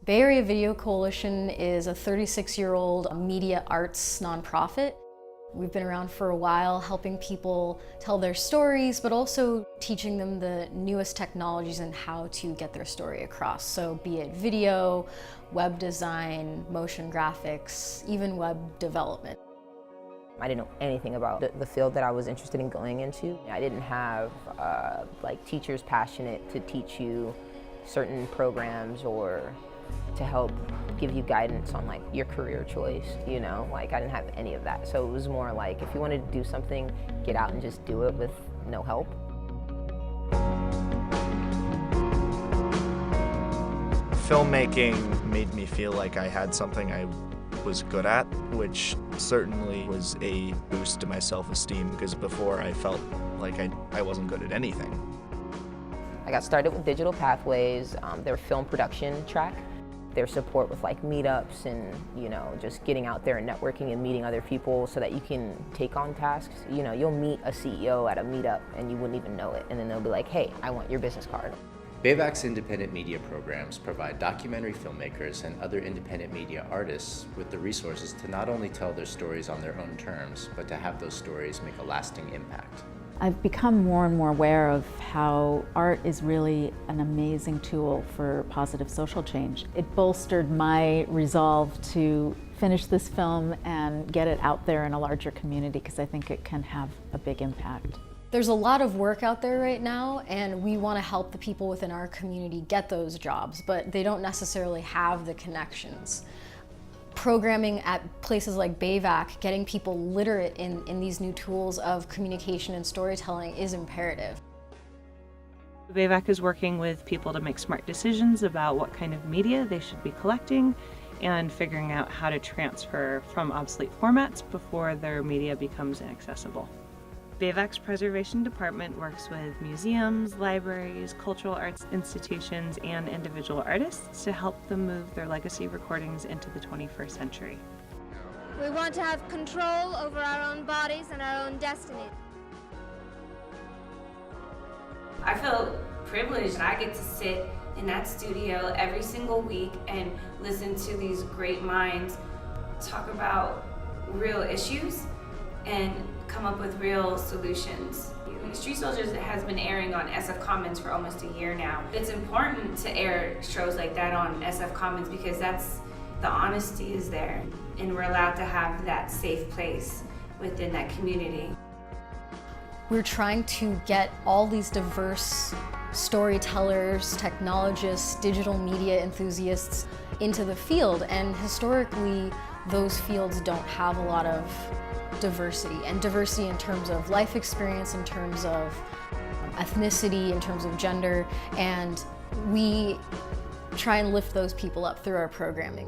Bay Area Video Coalition is a 36-year-old media arts nonprofit. We've been around for a while, helping people tell their stories, but also teaching them the newest technologies and how to get their story across. So be it video, web design, motion graphics, even web development. I didn't know anything about the field that I was interested in going into. I didn't have like teachers passionate to teach you certain programs or to help give you guidance on like your career choice, you know? Like I didn't have any of that. So it was more like if you wanted to do something, get out and just do it with no help. Filmmaking made me feel like I had something I was good at, which certainly was a boost to my self-esteem because before I felt like I wasn't good at anything. I got started with Digital Pathways, their film production track, their support with like meetups and, you know, just getting out there and networking and meeting other people so that you can take on tasks. You know, you'll meet a CEO at a meetup and you wouldn't even know it, and then they'll be like, hey, I want your business card. BAVC's independent media programs provide documentary filmmakers and other independent media artists with the resources to not only tell their stories on their own terms, but to have those stories make a lasting impact. I've become more and more aware of how art is really an amazing tool for positive social change. It bolstered my resolve to finish this film and get it out there in a larger community because I think it can have a big impact. There's a lot of work out there right now, and we want to help the people within our community get those jobs, but they don't necessarily have the connections. Programming at places like BAVC, getting people literate in these new tools of communication and storytelling is imperative. BAVC is working with people to make smart decisions about what kind of media they should be collecting and figuring out how to transfer from obsolete formats before their media becomes inaccessible. BAVC's Preservation Department works with museums, libraries, cultural arts institutions, and individual artists to help them move their legacy recordings into the 21st century. We want to have control over our own bodies and our own destiny. I feel privileged. I get to sit in that studio every single week and listen to these great minds talk about real issues and come up with real solutions. Street Soldiers has been airing on SF Commons for almost a year now. It's important to air shows like that on SF Commons because the honesty is there, and we're allowed to have that safe place within that community. We're trying to get all these diverse storytellers, technologists, digital media enthusiasts into the field, and historically those fields don't have a lot of diversity, and diversity in terms of life experience, in terms of ethnicity, in terms of gender, and we try and lift those people up through our programming.